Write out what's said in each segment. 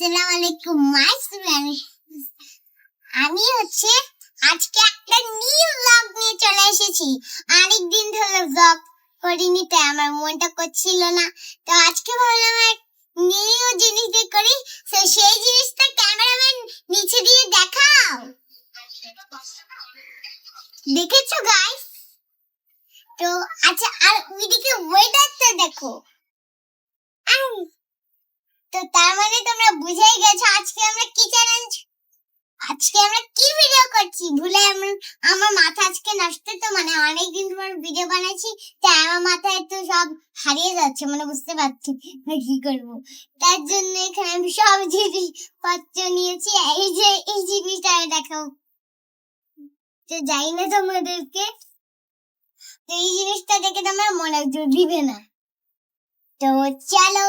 আসসালামু আলাইকুম my student. আমি আজকে একটা নিউ ব্লগ নিয়ে চলে এসেছি। অনেকদিন ধরে ব্লগ করিনি, তাই আমার মনটা করছিল না। তো আজকে ভাবলাম এক নিউ জিনিস দিয়ে করি। তো সেই জিনিসটা ক্যামেরাম্যান নিচে দিয়ে দেখাও। দেখেছো গাইস? তো আচ্ছা, আর ওইদিকে ওয়েদারটা দেখো। তো তার মানে তোমরা বুঝেই গেছো আজকে আমরা কি চ্যালেঞ্জ, আজকে আমরা কি ভিডিও করছি। ভুলে আমার মাথা আজকে নষ্ট। তো মানে অনেকদিন পর ভিডিও বানাচ্ছি, তাই আমার মাথায় তো সব হারিয়ে যাচ্ছে, মানে বুঝতে পারছি কি করব। তার জন্য এখানে আমি সব জিনিসপত্র নিয়েছি। এই যে এই জিনিসটা দেখাও, তো যাই না তোমাদেরকে। তো এই জিনিসটা দেখে তোমরা মনোযোগ দিবে না। তো চলো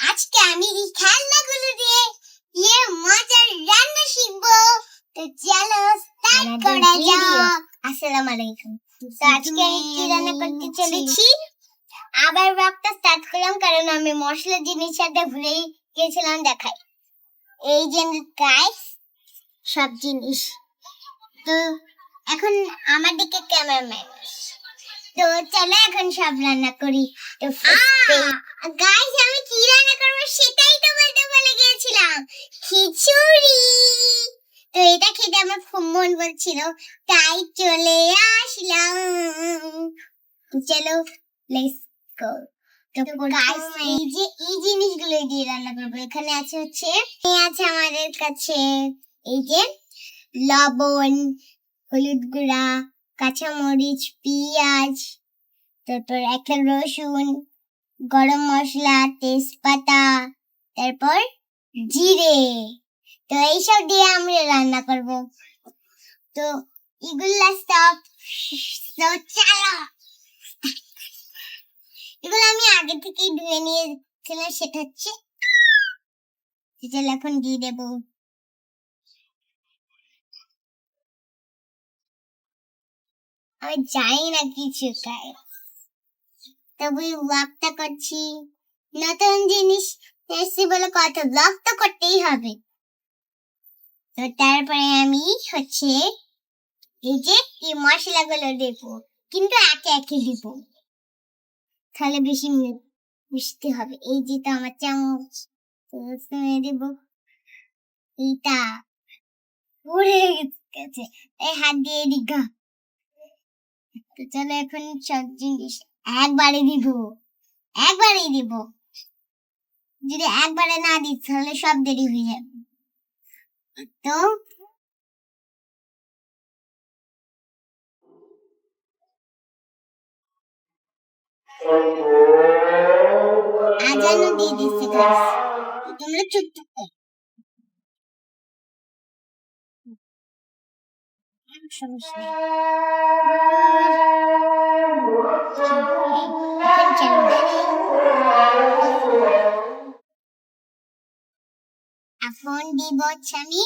আজকে আমি এই খেলনাগুলো দিয়ে মজার রান্না শিখবো। তো চলো স্টার্ট করা যাক। আসসালামু আলাইকুম। তো আজকে আমি কি রান্না করতে চলেছি, আবার ব্লগটা স্টার্ট করলাম কারণ আমি মশলা জিনিস সাথে ভুলেই গেছিলাম দেখাই। এই যে গাইস সব জিনিস। তো এখন আমার দিকে ক্যামেরাম্যান। তো চলো এখন সব রান্না করি। তো গাইস আমি কি রান্না করবো সেটাই তো বলতে ভুলে গিয়েছিলাম, খিচুড়ি। তো এটা খেতে আমার খুব মন বলছিল, তাই চলে আসলাম। চলো লেটস গো। তো গাইস এই যে এই জিনিসগুলো দিয়ে রান্না করবো। এখানে আছে আমাদের কাছে এই যে লবণ, হলুদ গুঁড়া, কাঁচামরিচ, পেঁয়াজ, তারপর একটা রসুন, গরম মশলা, তেজপাতা, তারপর জিরে। তো এইসব দিয়ে আমরা রান্না করব। তো এগুলা সব চলো, এগুলো আমি আগে থেকেই ধুয়ে নিয়েছিলাম। সেটা চলো এখন দিয়ে দেবো। আমি জানি না কিছু খাই, তবে ব্লগটা করছি। নতুন জিনিস এসেছি বলে কথা, ব্লগ তো করতেই হবে। তো তারপরে আমি এই যে এই মশলাগুলো দেব, কিন্তু একে একে দিব, তাহলে বেশি মিষ্টি হবে। এই যে তো আমার চামচ, তো দেব এইটা উড়ে গেছে, এই হাত দিয়ে দিগা। তো চলো এখন সব জিনিস একবারে দিব। যদি একবারে না দিই তাহলে সব দেরি হয়ে যাবে। তো আজানও দিয়ে দিচ্ছে গাইস, তোমরা চুপ থাকো। সমস্যা নেই। এখন চলো এখন দিব আমি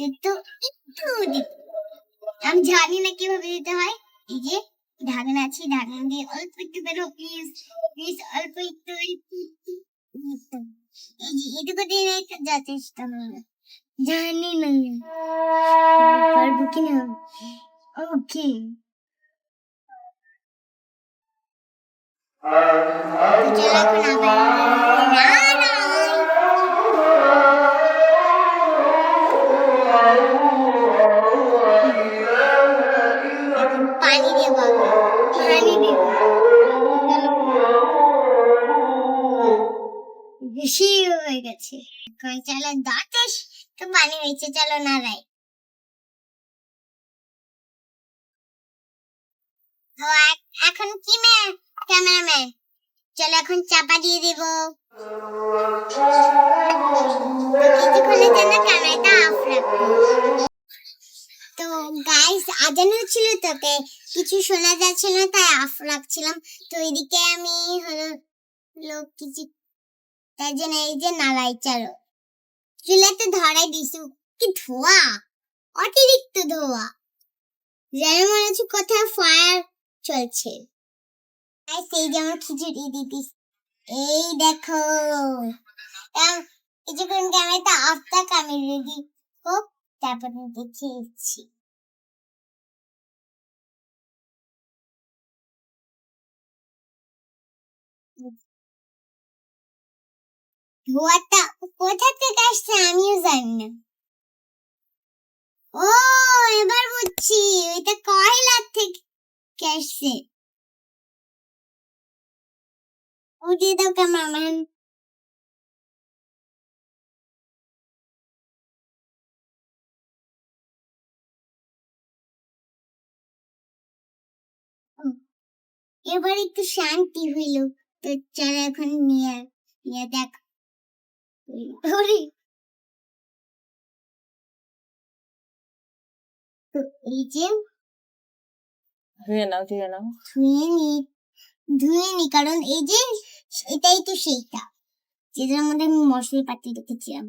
একটু দিব। আমি জানি না কিভাবে দিতে হয়। এই যে ঢাকনা আছে, ঢাকনা দিয়ে অল্প একটু বেরো, প্লিজ অল্প একটু। এই যে এটুকু দিয়ে যথেষ্ট হবে। জানি না পারবো কিনা। ওকে, চলো এখন আবার পানি দেবো, বেশি হয়ে গেছে। এখন চলো তো পানি হয়েছে, চলো নাড়াই। তো এখন কি ক্যামেরাম্যান, চলো এখন চাপা দিয়ে দেব। কিছুক্ষণের জন্য ক্যামেরাটা অফ রাখবো। তো গাইস আজান হচ্ছিল, তোকে কিছু শোনা যাচ্ছিল না, তাই অফ রাখছিলাম। তো এদিকে আমি কিছু, তাই জন্য এই যে নাড়াই। চলো চুলাতে ধরাই দিছি, কি ধোয়া, অতিরিক্ত ধোয়া, যেন মনে হচ্ছে কোথাও ফায়ার চলছে। আর সেই যেমন খিচুড়ি দিদি, এই দেখো কিছুক্ষণ ক্যামেরাটা অফ থাক, আমি রেডি হোক, তারপর দেখিয়েছি। ধোয়াটা কোথা থেকে আসছে আমিও জানি না। ও এবার বুঝছি, ওইটা কয়লার থেকে আসছে। উঠিয়ে দাও ক্যামেরাম্যান। এবার একটু শান্তি হইল, তো চল এখন নিয়ে নিয়ে দেখ। তো এই যে ধুয়ে নাও ধুয়ে নি কারণ এই যে এটাই তো সেইটা যেটার মধ্যে আমি মশলা পাতি রেখেছিলাম।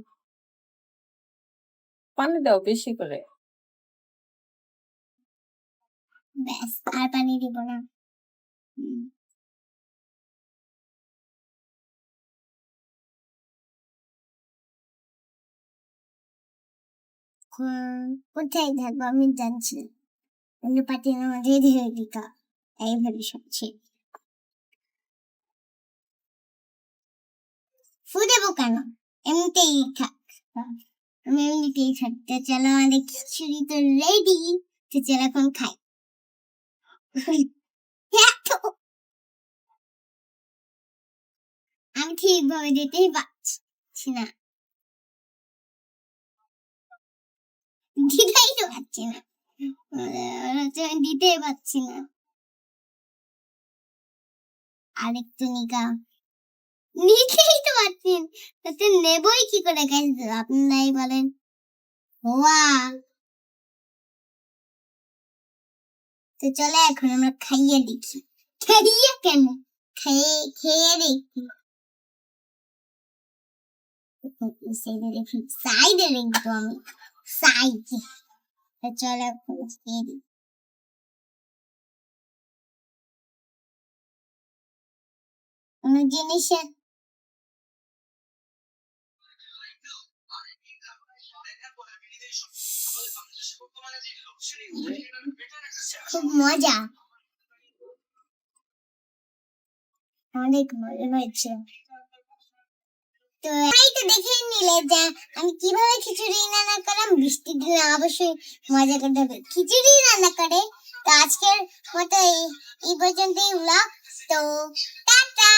পানি দাও বেশি করে। ব্যাস, আর পানি দিব না। কোথায় থাকবো আমি জানছি না, অন্য পাতির মধ্যে ধীরে দিকা এইভাবে সবছে। ফু দেবো কেন, এমনিতেই থাক, আমি এমনিতেই থাকতে। চলো আমাদের খিচুড়ি তো রেডি, তো চলো এখন খাই। আমি ঠিকভাবে দিতেই পারছি না, দিতেই তো পারছি না, আমি দিতেই পারছি না। আরেকটু নিকা, নিতেই তো পারছেন, তাতে নেবই কি করে গাইস, আপনারাই বলেন। ওয়া, তো চলে এখন আমরা খাইয়ে দেখি। খাইয়ে কেন, খেয়ে খেয়ে দেখি। সাইডে রেখে, সাইডে রেখবো আমি, সাইডে। তো চলো এখন খেয়ে দিই। কোনো জিনিসের খুব মজা, অনেক মজা হয়েছে। তো এই তো দেখে নিলে যে আমি কিভাবে খিচুড়ি রান্না করলাম। বৃষ্টির দিনে অবশ্যই মজা করতে হবে খিচুড়ি রান্না করে। তো আজকের মতো এই পর্যন্তই ব্লগ। তো টাটা।